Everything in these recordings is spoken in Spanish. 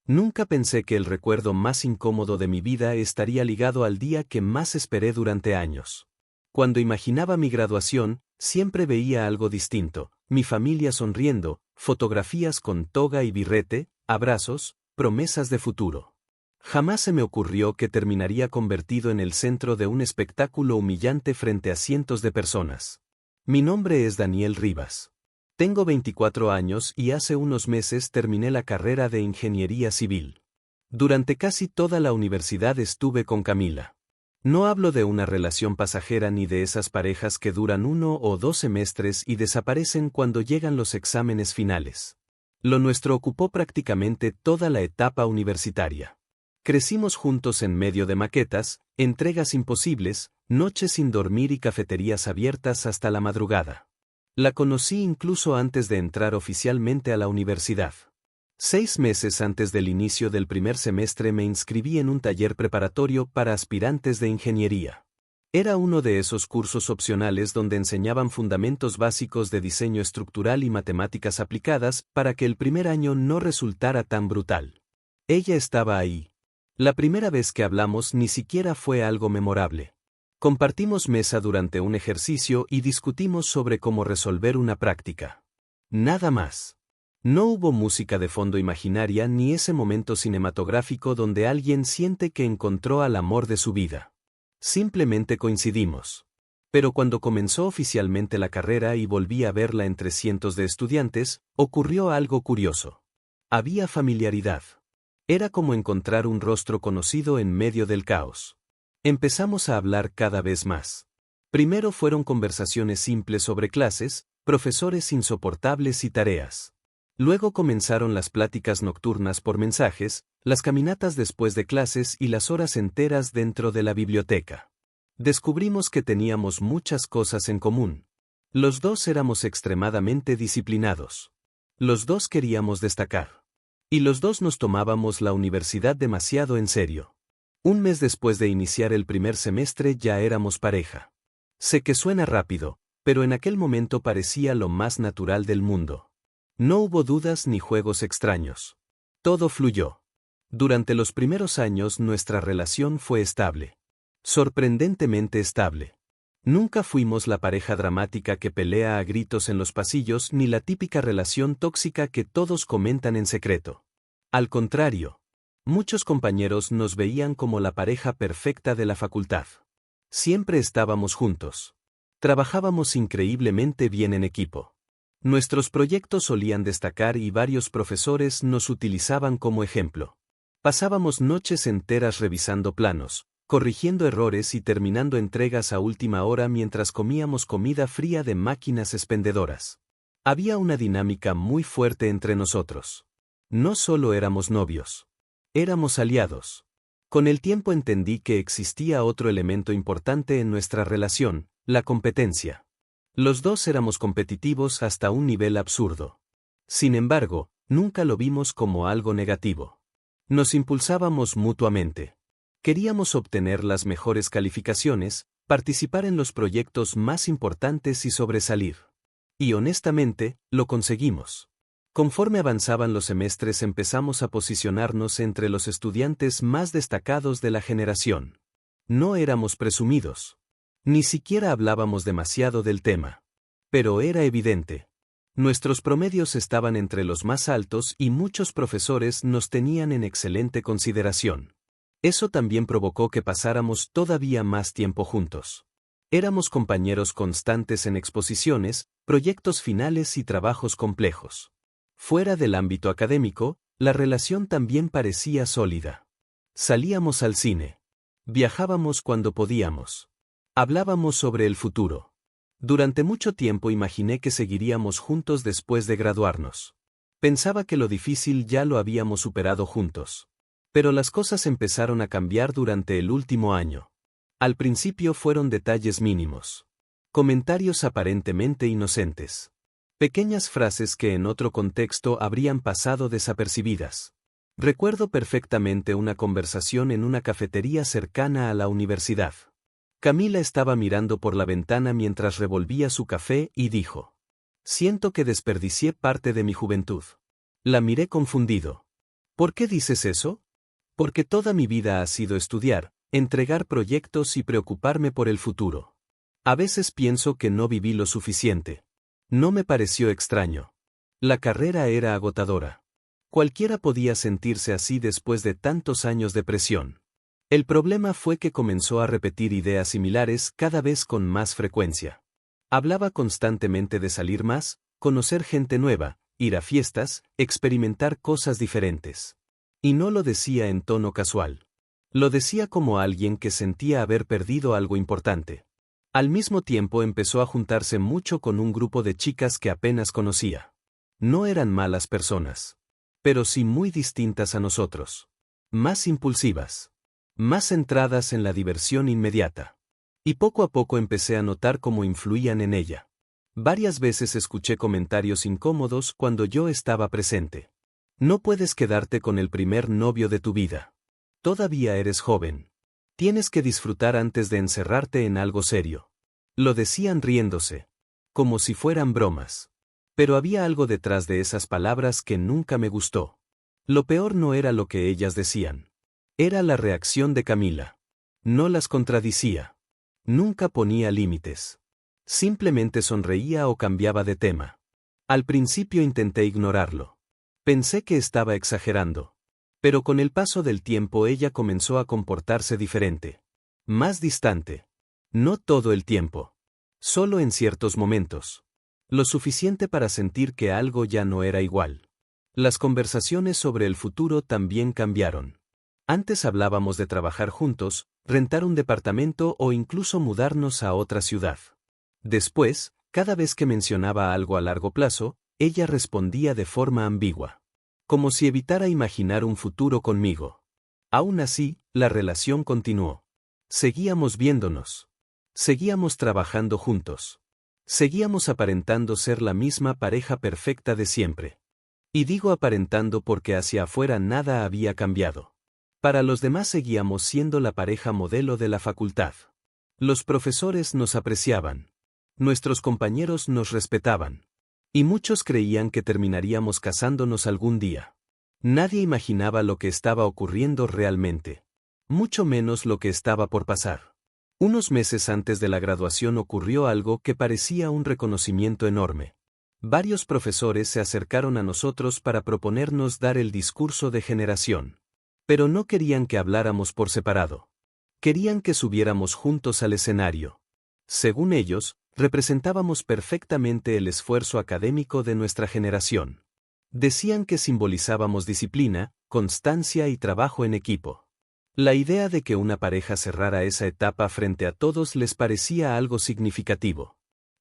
Nunca pensé que el recuerdo más incómodo de mi vida estaría ligado al día que más esperé durante años. Cuando imaginaba mi graduación, siempre veía algo distinto: mi familia sonriendo, fotografías con toga y birrete, abrazos, promesas de futuro. Jamás se me ocurrió que terminaría convertido en el centro de un espectáculo humillante frente a cientos de personas. Mi nombre es Daniel Rivas. Tengo 24 años y hace unos meses terminé la carrera de Ingeniería Civil. Durante casi toda la universidad estuve con Camila. No hablo de una relación pasajera ni de esas parejas que duran 1 o 2 semestres y desaparecen cuando llegan los exámenes finales. Lo nuestro ocupó prácticamente toda la etapa universitaria. Crecimos juntos en medio de maquetas, entregas imposibles, noches sin dormir y cafeterías abiertas hasta la madrugada. La conocí incluso antes de entrar oficialmente a la universidad. 6 meses antes del inicio del primer semestre me inscribí en un taller preparatorio para aspirantes de ingeniería. Era uno de esos cursos opcionales donde enseñaban fundamentos básicos de diseño estructural y matemáticas aplicadas para que el primer año no resultara tan brutal. Ella estaba ahí. La primera vez que hablamos ni siquiera fue algo memorable. Compartimos mesa durante un ejercicio y discutimos sobre cómo resolver una práctica. Nada más. No hubo música de fondo imaginaria ni ese momento cinematográfico donde alguien siente que encontró al amor de su vida. Simplemente coincidimos. Pero cuando comenzó oficialmente la carrera y volví a verla entre cientos de estudiantes, ocurrió algo curioso. Había familiaridad. Era como encontrar un rostro conocido en medio del caos. Empezamos a hablar cada vez más. Primero fueron conversaciones simples sobre clases, profesores insoportables y tareas. Luego comenzaron las pláticas nocturnas por mensajes, las caminatas después de clases y las horas enteras dentro de la biblioteca. Descubrimos que teníamos muchas cosas en común. Los dos éramos extremadamente disciplinados. Los dos queríamos destacar. Y los dos nos tomábamos la universidad demasiado en serio. Un mes después de iniciar el primer semestre ya éramos pareja. Sé que suena rápido, pero en aquel momento parecía lo más natural del mundo. No hubo dudas ni juegos extraños. Todo fluyó. Durante los primeros años nuestra relación fue estable. Sorprendentemente estable. Nunca fuimos la pareja dramática que pelea a gritos en los pasillos ni la típica relación tóxica que todos comentan en secreto. Al contrario. Muchos compañeros nos veían como la pareja perfecta de la facultad. Siempre estábamos juntos. Trabajábamos increíblemente bien en equipo. Nuestros proyectos solían destacar y varios profesores nos utilizaban como ejemplo. Pasábamos noches enteras revisando planos, corrigiendo errores y terminando entregas a última hora mientras comíamos comida fría de máquinas expendedoras. Había una dinámica muy fuerte entre nosotros. No solo éramos novios. Éramos aliados. Con el tiempo entendí que existía otro elemento importante en nuestra relación: la competencia. Los dos éramos competitivos hasta un nivel absurdo. Sin embargo, nunca lo vimos como algo negativo. Nos impulsábamos mutuamente. Queríamos obtener las mejores calificaciones, participar en los proyectos más importantes y sobresalir. Y honestamente, lo conseguimos. Conforme avanzaban los semestres empezamos a posicionarnos entre los estudiantes más destacados de la generación. No éramos presumidos. Ni siquiera hablábamos demasiado del tema. Pero era evidente. Nuestros promedios estaban entre los más altos y muchos profesores nos tenían en excelente consideración. Eso también provocó que pasáramos todavía más tiempo juntos. Éramos compañeros constantes en exposiciones, proyectos finales y trabajos complejos. Fuera del ámbito académico, la relación también parecía sólida. Salíamos al cine. Viajábamos cuando podíamos. Hablábamos sobre el futuro. Durante mucho tiempo imaginé que seguiríamos juntos después de graduarnos. Pensaba que lo difícil ya lo habíamos superado juntos. Pero las cosas empezaron a cambiar durante el último año. Al principio fueron detalles mínimos. Comentarios aparentemente inocentes. Pequeñas frases que en otro contexto habrían pasado desapercibidas. Recuerdo perfectamente una conversación en una cafetería cercana a la universidad. Camila estaba mirando por la ventana mientras revolvía su café y dijo: «Siento que desperdicié parte de mi juventud». La miré confundido. ¿Por qué dices eso? Porque toda mi vida ha sido estudiar, entregar proyectos y preocuparme por el futuro. A veces pienso que no viví lo suficiente. No me pareció extraño. La carrera era agotadora. Cualquiera podía sentirse así después de tantos años de presión. El problema fue que comenzó a repetir ideas similares cada vez con más frecuencia. Hablaba constantemente de salir más, conocer gente nueva, ir a fiestas, experimentar cosas diferentes. Y no lo decía en tono casual. Lo decía como alguien que sentía haber perdido algo importante. Al mismo tiempo empezó a juntarse mucho con un grupo de chicas que apenas conocía. No eran malas personas. Pero sí muy distintas a nosotros. Más impulsivas. Más centradas en la diversión inmediata. Y poco a poco empecé a notar cómo influían en ella. Varias veces escuché comentarios incómodos cuando yo estaba presente. No puedes quedarte con el primer novio de tu vida. Todavía eres joven. Tienes que disfrutar antes de encerrarte en algo serio. Lo decían riéndose. Como si fueran bromas. Pero había algo detrás de esas palabras que nunca me gustó. Lo peor no era lo que ellas decían. Era la reacción de Camila. No las contradicía. Nunca ponía límites. Simplemente sonreía o cambiaba de tema. Al principio intenté ignorarlo. Pensé que estaba exagerando. Pero con el paso del tiempo ella comenzó a comportarse diferente. Más distante. No todo el tiempo. Solo en ciertos momentos. Lo suficiente para sentir que algo ya no era igual. Las conversaciones sobre el futuro también cambiaron. Antes hablábamos de trabajar juntos, rentar un departamento o incluso mudarnos a otra ciudad. Después, cada vez que mencionaba algo a largo plazo, ella respondía de forma ambigua. Como si evitara imaginar un futuro conmigo. Aún así, la relación continuó. Seguíamos viéndonos. Seguíamos trabajando juntos. Seguíamos aparentando ser la misma pareja perfecta de siempre. Y digo aparentando porque hacia afuera nada había cambiado. Para los demás seguíamos siendo la pareja modelo de la facultad. Los profesores nos apreciaban. Nuestros compañeros nos respetaban. Y muchos creían que terminaríamos casándonos algún día. Nadie imaginaba lo que estaba ocurriendo realmente. Mucho menos lo que estaba por pasar. Unos meses antes de la graduación ocurrió algo que parecía un reconocimiento enorme. Varios profesores se acercaron a nosotros para proponernos dar el discurso de generación. Pero no querían que habláramos por separado. Querían que subiéramos juntos al escenario. Según ellos, representábamos perfectamente el esfuerzo académico de nuestra generación. Decían que simbolizábamos disciplina, constancia y trabajo en equipo. La idea de que una pareja cerrara esa etapa frente a todos les parecía algo significativo.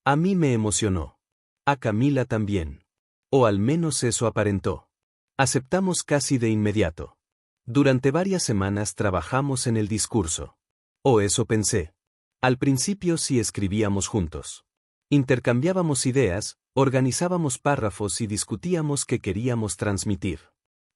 A mí me emocionó. A Camila también. O al menos eso aparentó. Aceptamos casi de inmediato. Durante varias semanas trabajamos en el discurso. O eso pensé. Al principio sí escribíamos juntos. Intercambiábamos ideas, organizábamos párrafos y discutíamos qué queríamos transmitir.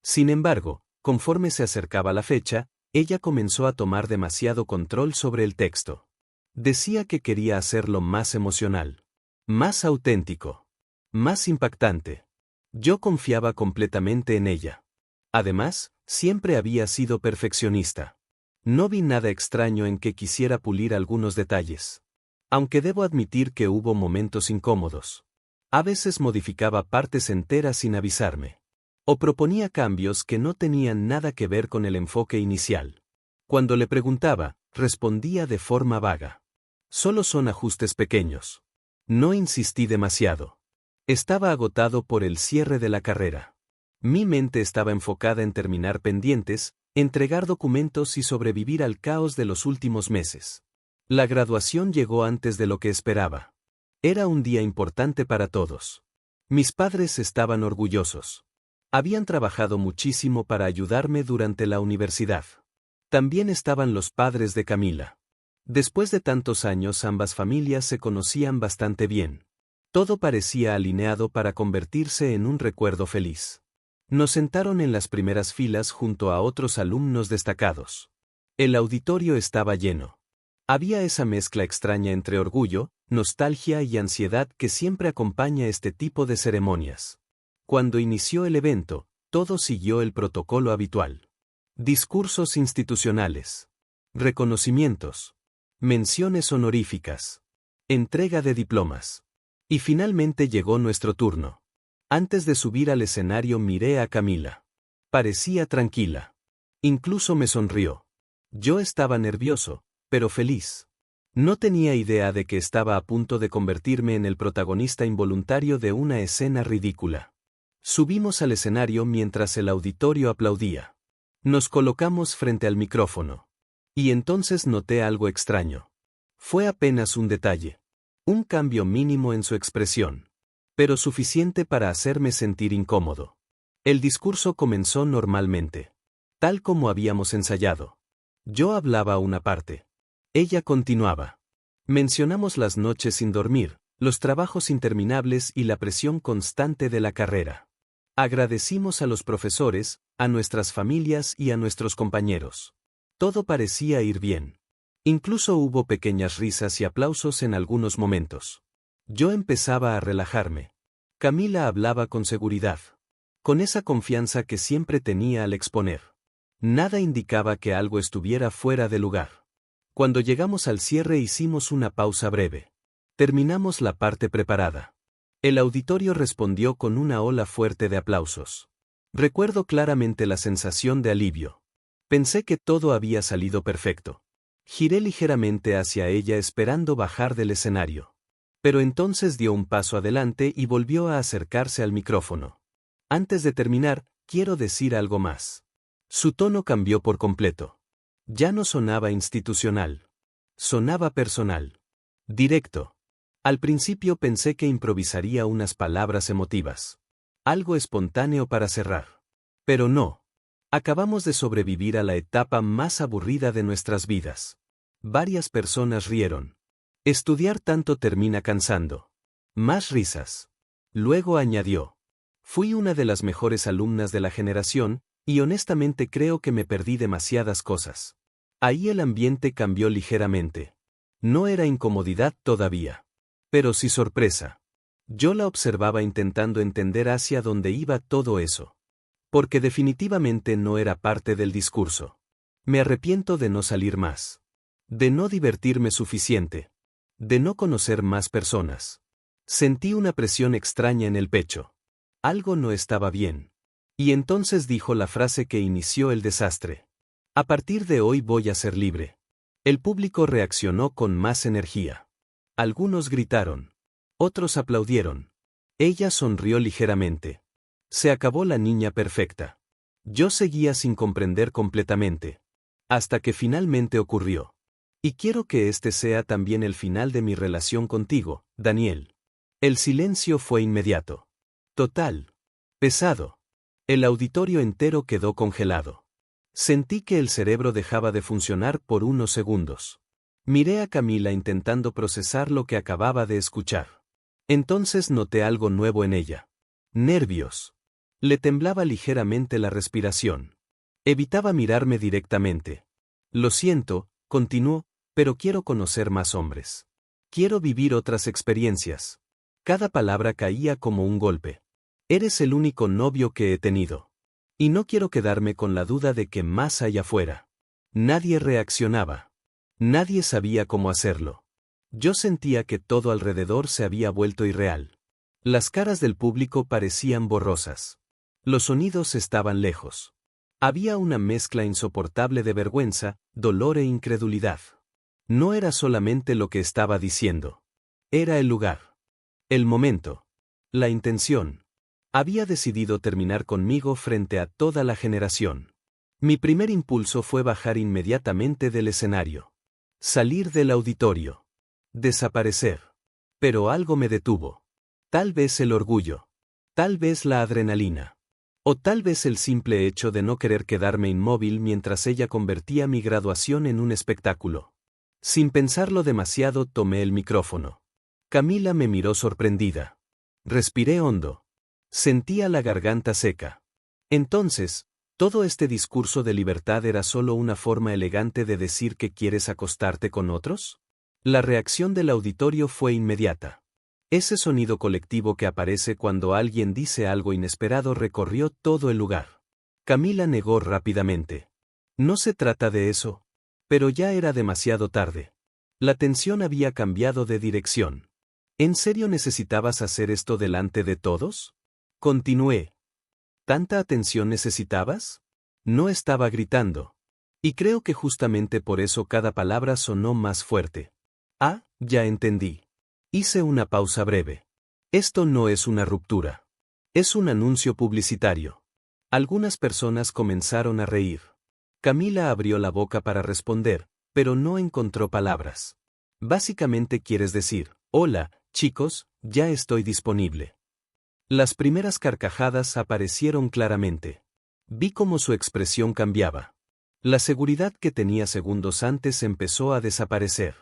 Sin embargo, conforme se acercaba la fecha, ella comenzó a tomar demasiado control sobre el texto. Decía que quería hacerlo más emocional, más auténtico, más impactante. Yo confiaba completamente en ella. Además, siempre había sido perfeccionista. No vi nada extraño en que quisiera pulir algunos detalles. Aunque debo admitir que hubo momentos incómodos. A veces modificaba partes enteras sin avisarme. O proponía cambios que no tenían nada que ver con el enfoque inicial. Cuando le preguntaba, respondía de forma vaga. Solo son ajustes pequeños. No insistí demasiado. Estaba agotado por el cierre de la carrera. Mi mente estaba enfocada en terminar pendientes, entregar documentos y sobrevivir al caos de los últimos meses. La graduación llegó antes de lo que esperaba. Era un día importante para todos. Mis padres estaban orgullosos. Habían trabajado muchísimo para ayudarme durante la universidad. También estaban los padres de Camila. Después de tantos años ambas familias se conocían bastante bien. Todo parecía alineado para convertirse en un recuerdo feliz. Nos sentaron en las primeras filas junto a otros alumnos destacados. El auditorio estaba lleno. Había esa mezcla extraña entre orgullo, nostalgia y ansiedad que siempre acompaña este tipo de ceremonias. Cuando inició el evento, todo siguió el protocolo habitual. Discursos institucionales. Reconocimientos. Menciones honoríficas. Entrega de diplomas. Y finalmente llegó nuestro turno. Antes de subir al escenario miré a Camila. Parecía tranquila. Incluso me sonrió. Yo estaba nervioso, pero feliz. No tenía idea de que estaba a punto de convertirme en el protagonista involuntario de una escena ridícula. Subimos al escenario mientras el auditorio aplaudía. Nos colocamos frente al micrófono. Y entonces noté algo extraño. Fue apenas un detalle. Un cambio mínimo en su expresión. Pero suficiente para hacerme sentir incómodo. El discurso comenzó normalmente. Tal como habíamos ensayado. Yo hablaba una parte. Ella continuaba. Mencionamos las noches sin dormir, los trabajos interminables y la presión constante de la carrera. Agradecimos a los profesores, a nuestras familias y a nuestros compañeros. Todo parecía ir bien. Incluso hubo pequeñas risas y aplausos en algunos momentos. Yo empezaba a relajarme. Camila hablaba con seguridad. Con esa confianza que siempre tenía al exponer. Nada indicaba que algo estuviera fuera de lugar. Cuando llegamos al cierre hicimos una pausa breve. Terminamos la parte preparada. El auditorio respondió con una ola fuerte de aplausos. Recuerdo claramente la sensación de alivio. Pensé que todo había salido perfecto. Giré ligeramente hacia ella esperando bajar del escenario. Pero entonces dio un paso adelante y volvió a acercarse al micrófono. Antes de terminar, quiero decir algo más. Su tono cambió por completo. Ya no sonaba institucional. Sonaba personal. Directo. Al principio pensé que improvisaría unas palabras emotivas. Algo espontáneo para cerrar. Pero no. Acabamos de sobrevivir a la etapa más aburrida de nuestras vidas. Varias personas rieron. Estudiar tanto termina cansando. Más risas. Luego añadió. Fui una de las mejores alumnas de la generación, y honestamente creo que me perdí demasiadas cosas. Ahí el ambiente cambió ligeramente. No era incomodidad todavía. Pero sí sorpresa. Yo la observaba intentando entender hacia dónde iba todo eso. Porque definitivamente no era parte del discurso. Me arrepiento de no salir más. De no divertirme suficiente. De no conocer más personas. Sentí una presión extraña en el pecho. Algo no estaba bien. Y entonces dijo la frase que inició el desastre. A partir de hoy voy a ser libre. El público reaccionó con más energía. Algunos gritaron. Otros aplaudieron. Ella sonrió ligeramente. Se acabó la niña perfecta. Yo seguía sin comprender completamente. Hasta que finalmente ocurrió. Y quiero que este sea también el final de mi relación contigo, Daniel. El silencio fue inmediato. Total. Pesado. El auditorio entero quedó congelado. Sentí que el cerebro dejaba de funcionar por unos segundos. Miré a Camila intentando procesar lo que acababa de escuchar. Entonces noté algo nuevo en ella. Nervios. Le temblaba ligeramente la respiración. Evitaba mirarme directamente. Lo siento, continuó, pero quiero conocer más hombres. Quiero vivir otras experiencias. Cada palabra caía como un golpe. Eres el único novio que he tenido. Y no quiero quedarme con la duda de que más allá afuera. Nadie reaccionaba. Nadie sabía cómo hacerlo. Yo sentía que todo alrededor se había vuelto irreal. Las caras del público parecían borrosas. Los sonidos estaban lejos. Había una mezcla insoportable de vergüenza, dolor e incredulidad. No era solamente lo que estaba diciendo. Era el lugar. El momento. La intención. Había decidido terminar conmigo frente a toda la generación. Mi primer impulso fue bajar inmediatamente del escenario. Salir del auditorio. Desaparecer. Pero algo me detuvo. Tal vez el orgullo. Tal vez la adrenalina. O tal vez el simple hecho de no querer quedarme inmóvil mientras ella convertía mi graduación en un espectáculo. Sin pensarlo demasiado tomé el micrófono. Camila me miró sorprendida. Respiré hondo. Sentía la garganta seca. Entonces, ¿todo este discurso de libertad era solo una forma elegante de decir que quieres acostarte con otros? La reacción del auditorio fue inmediata. Ese sonido colectivo que aparece cuando alguien dice algo inesperado recorrió todo el lugar. Camila negó rápidamente. No se trata de eso. Pero ya era demasiado tarde. La tensión había cambiado de dirección. ¿En serio necesitabas hacer esto delante de todos? Continué. ¿Tanta atención necesitabas? No estaba gritando. Y creo que justamente por eso cada palabra sonó más fuerte. Ah, ya entendí. Hice una pausa breve. Esto no es una ruptura. Es un anuncio publicitario. Algunas personas comenzaron a reír. Camila abrió la boca para responder, pero no encontró palabras. Básicamente quieres decir, hola, chicos, ya estoy disponible. Las primeras carcajadas aparecieron claramente. Vi cómo su expresión cambiaba. La seguridad que tenía segundos antes empezó a desaparecer.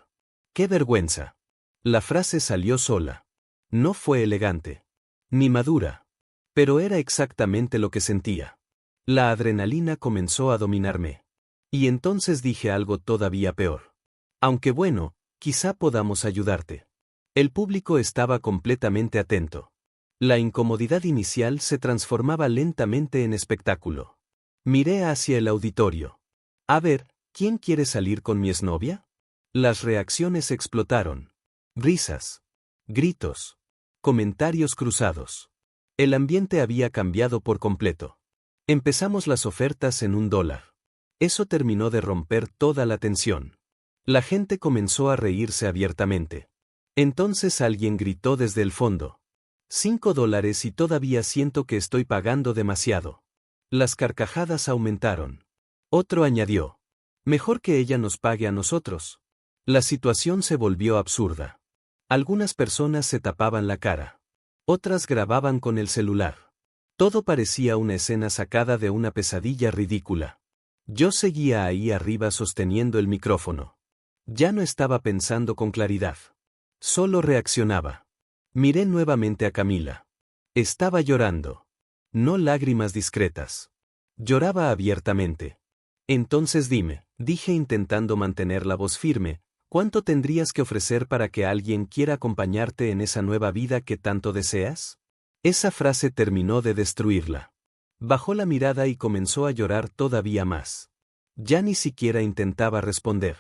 ¡Qué vergüenza! La frase salió sola. No fue elegante. Ni madura. Pero era exactamente lo que sentía. La adrenalina comenzó a dominarme. Y entonces dije algo todavía peor. Aunque bueno, quizá podamos ayudarte. El público estaba completamente atento. La incomodidad inicial se transformaba lentamente en espectáculo. Miré hacia el auditorio. A ver, ¿quién quiere salir con mi exnovia? Las reacciones explotaron. Risas. Gritos. Comentarios cruzados. El ambiente había cambiado por completo. Empezamos las ofertas en $1. Eso terminó de romper toda la tensión. La gente comenzó a reírse abiertamente. Entonces alguien gritó desde el fondo. $5 y todavía siento que estoy pagando demasiado. Las carcajadas aumentaron. Otro añadió. Mejor que ella nos pague a nosotros. La situación se volvió absurda. Algunas personas se tapaban la cara. Otras grababan con el celular. Todo parecía una escena sacada de una pesadilla ridícula. Yo seguía ahí arriba sosteniendo el micrófono. Ya no estaba pensando con claridad. Solo reaccionaba. Miré nuevamente a Camila. Estaba llorando. No lágrimas discretas. Lloraba abiertamente. Entonces dije intentando mantener la voz firme, ¿cuánto tendrías que ofrecer para que alguien quiera acompañarte en esa nueva vida que tanto deseas? Esa frase terminó de destruirla. Bajó la mirada y comenzó a llorar todavía más. Ya ni siquiera intentaba responder.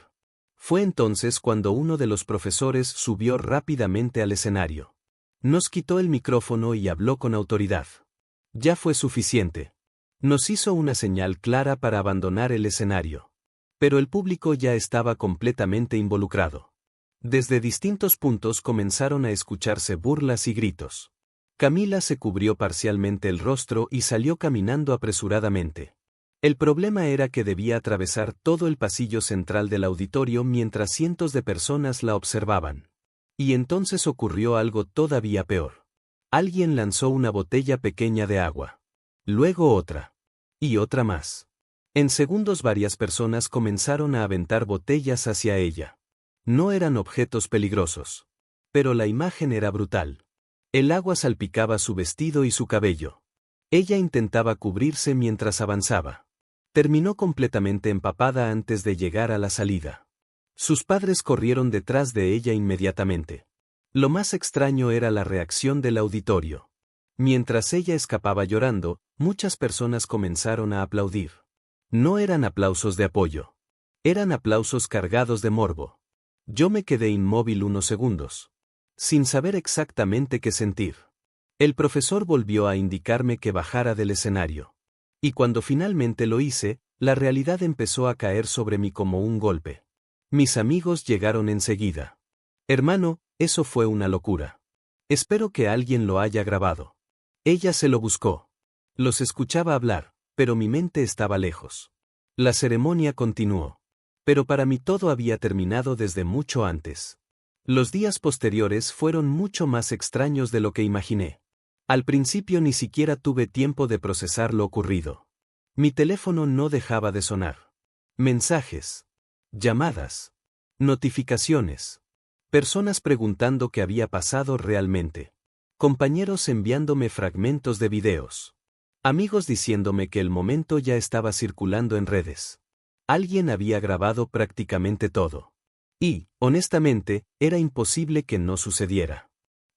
Fue entonces cuando uno de los profesores subió rápidamente al escenario. Nos quitó el micrófono y habló con autoridad. Ya fue suficiente. Nos hizo una señal clara para abandonar el escenario. Pero el público ya estaba completamente involucrado. Desde distintos puntos comenzaron a escucharse burlas y gritos. Camila se cubrió parcialmente el rostro y salió caminando apresuradamente. El problema era que debía atravesar todo el pasillo central del auditorio mientras cientos de personas la observaban. Y entonces ocurrió algo todavía peor. Alguien lanzó una botella pequeña de agua. Luego otra. Y otra más. En segundos varias personas comenzaron a aventar botellas hacia ella. No eran objetos peligrosos. Pero la imagen era brutal. El agua salpicaba su vestido y su cabello. Ella intentaba cubrirse mientras avanzaba. Terminó completamente empapada antes de llegar a la salida. Sus padres corrieron detrás de ella inmediatamente. Lo más extraño era la reacción del auditorio. Mientras ella escapaba llorando, muchas personas comenzaron a aplaudir. No eran aplausos de apoyo. Eran aplausos cargados de morbo. Yo me quedé inmóvil unos segundos. Sin saber exactamente qué sentir. El profesor volvió a indicarme que bajara del escenario. Y cuando finalmente lo hice, la realidad empezó a caer sobre mí como un golpe. Mis amigos llegaron enseguida. Hermano, eso fue una locura. Espero que alguien lo haya grabado. Ella se lo buscó. Los escuchaba hablar, pero mi mente estaba lejos. La ceremonia continuó. Pero para mí todo había terminado desde mucho antes. Los días posteriores fueron mucho más extraños de lo que imaginé. Al principio ni siquiera tuve tiempo de procesar lo ocurrido. Mi teléfono no dejaba de sonar. Mensajes. Llamadas. Notificaciones. Personas preguntando qué había pasado realmente. Compañeros enviándome fragmentos de videos. Amigos diciéndome que el momento ya estaba circulando en redes. Alguien había grabado prácticamente todo. Y, honestamente, era imposible que no sucediera.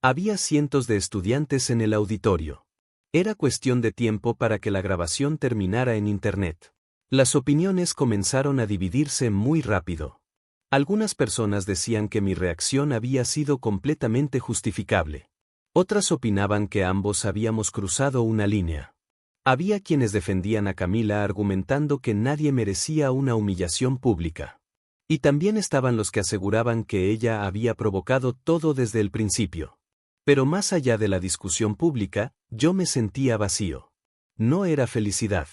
Había cientos de estudiantes en el auditorio. Era cuestión de tiempo para que la grabación terminara en Internet. Las opiniones comenzaron a dividirse muy rápido. Algunas personas decían que mi reacción había sido completamente justificable. Otras opinaban que ambos habíamos cruzado una línea. Había quienes defendían a Camila argumentando que nadie merecía una humillación pública. Y también estaban los que aseguraban que ella había provocado todo desde el principio. Pero más allá de la discusión pública, yo me sentía vacío. No era felicidad.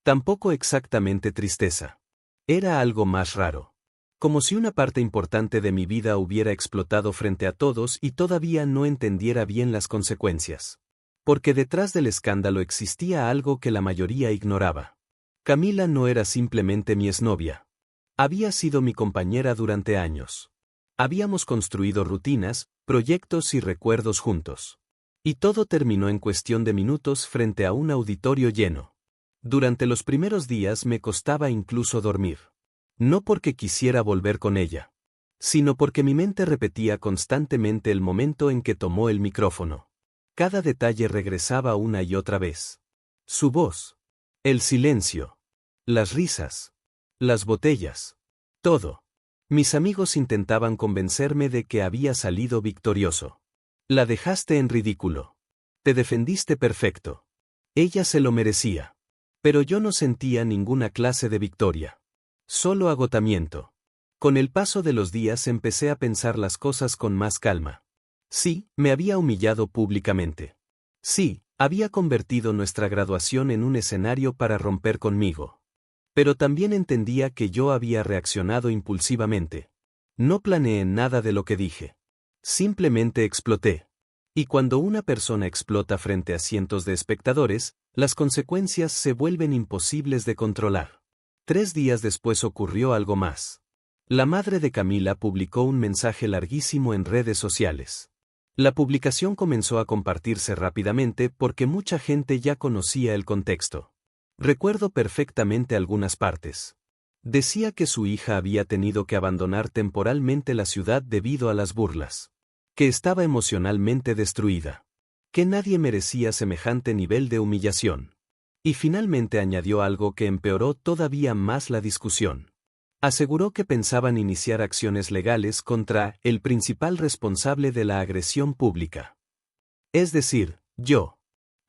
Tampoco exactamente tristeza. Era algo más raro. Como si una parte importante de mi vida hubiera explotado frente a todos y todavía no entendiera bien las consecuencias. Porque detrás del escándalo existía algo que la mayoría ignoraba. Camila no era simplemente mi exnovia. Había sido mi compañera durante años. Habíamos construido rutinas, proyectos y recuerdos juntos. Y todo terminó en cuestión de minutos frente a un auditorio lleno. Durante los primeros días me costaba incluso dormir. No porque quisiera volver con ella, sino porque mi mente repetía constantemente el momento en que tomó el micrófono. Cada detalle regresaba una y otra vez. Su voz, el silencio, las risas, las botellas, todo. Mis amigos intentaban convencerme de que había salido victorioso. La dejaste en ridículo. Te defendiste perfecto. Ella se lo merecía. Pero yo no sentía ninguna clase de victoria. Solo agotamiento. Con el paso de los días empecé a pensar las cosas con más calma. Sí, me había humillado públicamente. Sí, había convertido nuestra graduación en un escenario para romper conmigo. Pero también entendía que yo había reaccionado impulsivamente. No planeé nada de lo que dije. Simplemente exploté. Y cuando una persona explota frente a cientos de espectadores, las consecuencias se vuelven imposibles de controlar. 3 días después ocurrió algo más. La madre de Camila publicó un mensaje larguísimo en redes sociales. La publicación comenzó a compartirse rápidamente porque mucha gente ya conocía el contexto. Recuerdo perfectamente algunas partes. Decía que su hija había tenido que abandonar temporalmente la ciudad debido a las burlas. Que estaba emocionalmente destruida. Que nadie merecía semejante nivel de humillación. Y finalmente añadió algo que empeoró todavía más la discusión. Aseguró que pensaban iniciar acciones legales contra el principal responsable de la agresión pública. Es decir, yo.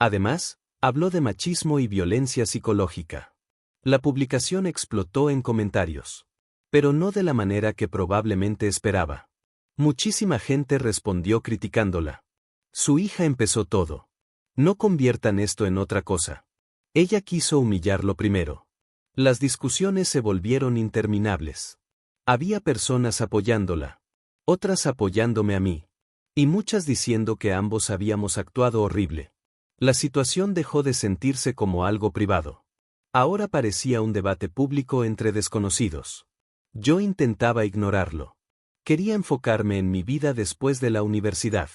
Además, habló de machismo y violencia psicológica. La publicación explotó en comentarios. Pero no de la manera que probablemente esperaba. Muchísima gente respondió criticándola. Su hija empezó todo. No conviertan esto en otra cosa. Ella quiso humillarlo primero. Las discusiones se volvieron interminables. Había personas apoyándola. Otras apoyándome a mí. Y muchas diciendo que ambos habíamos actuado horrible. La situación dejó de sentirse como algo privado. Ahora parecía un debate público entre desconocidos. Yo intentaba ignorarlo. Quería enfocarme en mi vida después de la universidad.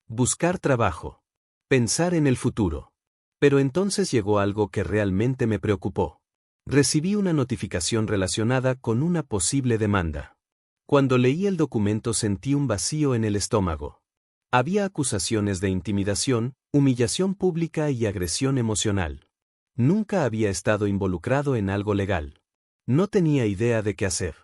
Buscar trabajo. Pensar en el futuro. Pero entonces llegó algo que realmente me preocupó. Recibí una notificación relacionada con una posible demanda. Cuando leí el documento sentí un vacío en el estómago. Había acusaciones de intimidación, humillación pública y agresión emocional. Nunca había estado involucrado en algo legal. No tenía idea de qué hacer.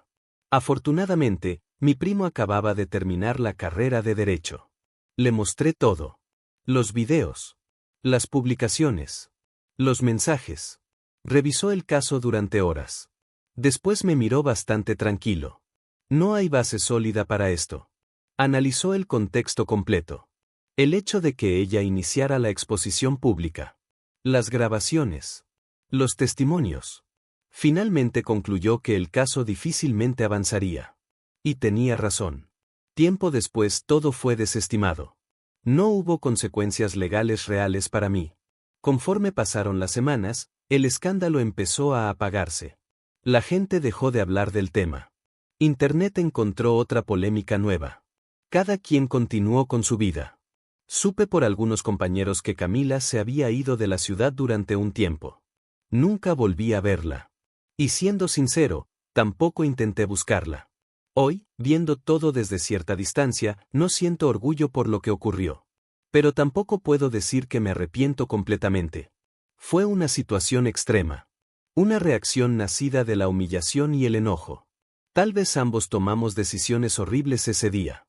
Afortunadamente, mi primo acababa de terminar la carrera de Derecho. Le mostré todo. Los videos. Las publicaciones. Los mensajes. Revisó el caso durante horas. Después me miró bastante tranquilo. No hay base sólida para esto. Analizó el contexto completo. El hecho de que ella iniciara la exposición pública. Las grabaciones. Los testimonios. Finalmente concluyó que el caso difícilmente avanzaría. Y tenía razón. Tiempo después todo fue desestimado. No hubo consecuencias legales reales para mí. Conforme pasaron las semanas, el escándalo empezó a apagarse. La gente dejó de hablar del tema. Internet encontró otra polémica nueva. Cada quien continuó con su vida. Supe por algunos compañeros que Camila se había ido de la ciudad durante un tiempo. Nunca volví a verla. Y siendo sincero, tampoco intenté buscarla. Hoy, viendo todo desde cierta distancia, no siento orgullo por lo que ocurrió. Pero tampoco puedo decir que me arrepiento completamente. Fue una situación extrema. Una reacción nacida de la humillación y el enojo. Tal vez ambos tomamos decisiones horribles ese día.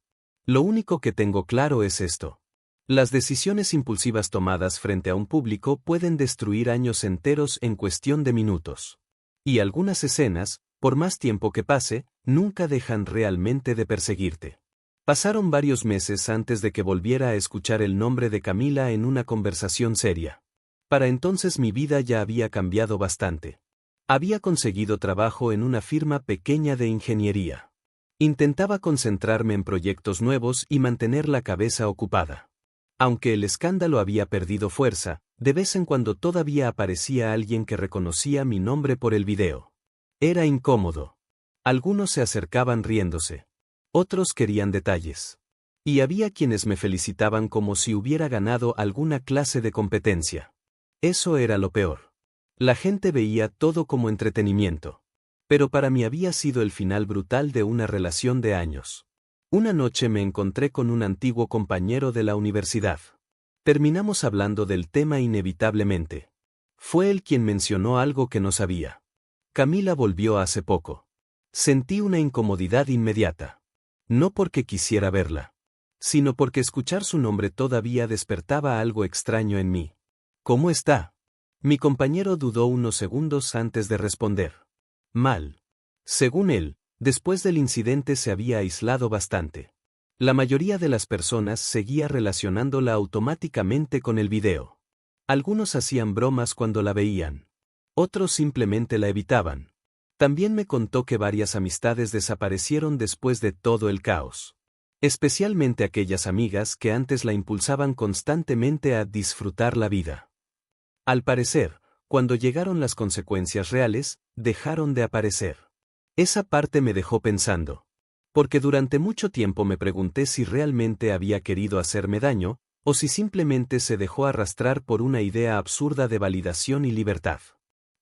Lo único que tengo claro es esto. Las decisiones impulsivas tomadas frente a un público pueden destruir años enteros en cuestión de minutos. Y algunas escenas, por más tiempo que pase, nunca dejan realmente de perseguirte. Pasaron varios meses antes de que volviera a escuchar el nombre de Camila en una conversación seria. Para entonces mi vida ya había cambiado bastante. Había conseguido trabajo en una firma pequeña de ingeniería. Intentaba concentrarme en proyectos nuevos y mantener la cabeza ocupada. Aunque el escándalo había perdido fuerza, de vez en cuando todavía aparecía alguien que reconocía mi nombre por el video. Era incómodo. Algunos se acercaban riéndose. Otros querían detalles. Y había quienes me felicitaban como si hubiera ganado alguna clase de competencia. Eso era lo peor. La gente veía todo como entretenimiento. Pero para mí había sido el final brutal de una relación de años. Una noche me encontré con un antiguo compañero de la universidad. Terminamos hablando del tema inevitablemente. Fue él quien mencionó algo que no sabía. Camila volvió hace poco. Sentí una incomodidad inmediata. No porque quisiera verla, sino porque escuchar su nombre todavía despertaba algo extraño en mí. ¿Cómo está? Mi compañero dudó unos segundos antes de responder. Mal. Según él, después del incidente se había aislado bastante. La mayoría de las personas seguía relacionándola automáticamente con el video. Algunos hacían bromas cuando la veían. Otros simplemente la evitaban. También me contó que varias amistades desaparecieron después de todo el caos. Especialmente aquellas amigas que antes la impulsaban constantemente a disfrutar la vida. Al parecer, cuando llegaron las consecuencias reales, dejaron de aparecer. Esa parte me dejó pensando. Porque durante mucho tiempo me pregunté si realmente había querido hacerme daño, o si simplemente se dejó arrastrar por una idea absurda de validación y libertad.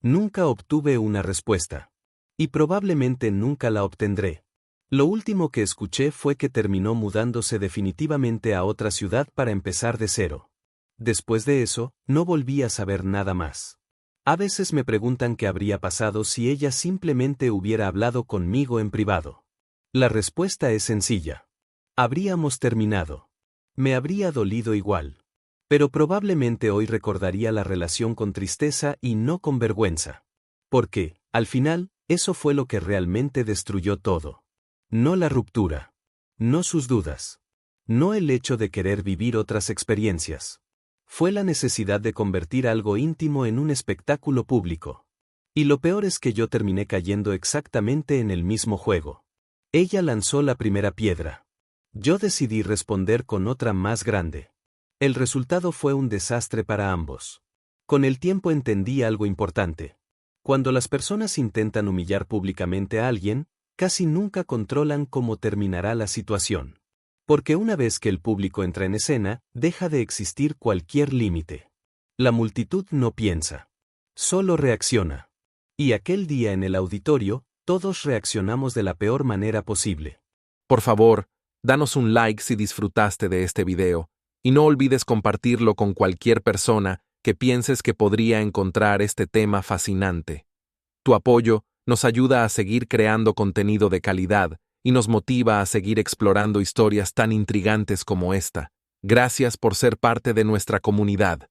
Nunca obtuve una respuesta. Y probablemente nunca la obtendré. Lo último que escuché fue que terminó mudándose definitivamente a otra ciudad para empezar de cero. Después de eso, no volví a saber nada más. A veces me preguntan qué habría pasado si ella simplemente hubiera hablado conmigo en privado. La respuesta es sencilla. Habríamos terminado. Me habría dolido igual. Pero probablemente hoy recordaría la relación con tristeza y no con vergüenza. Porque, al final, eso fue lo que realmente destruyó todo. No la ruptura. No sus dudas. No el hecho de querer vivir otras experiencias. Fue la necesidad de convertir algo íntimo en un espectáculo público. Y lo peor es que yo terminé cayendo exactamente en el mismo juego. Ella lanzó la primera piedra. Yo decidí responder con otra más grande. El resultado fue un desastre para ambos. Con el tiempo entendí algo importante. Cuando las personas intentan humillar públicamente a alguien, casi nunca controlan cómo terminará la situación. Porque una vez que el público entra en escena, deja de existir cualquier límite. La multitud no piensa. Solo reacciona. Y aquel día en el auditorio, todos reaccionamos de la peor manera posible. Por favor, danos un like si disfrutaste de este video, y no olvides compartirlo con cualquier persona que pienses que podría encontrar este tema fascinante. Tu apoyo nos ayuda a seguir creando contenido de calidad y nos motiva a seguir explorando historias tan intrigantes como esta. Gracias por ser parte de nuestra comunidad.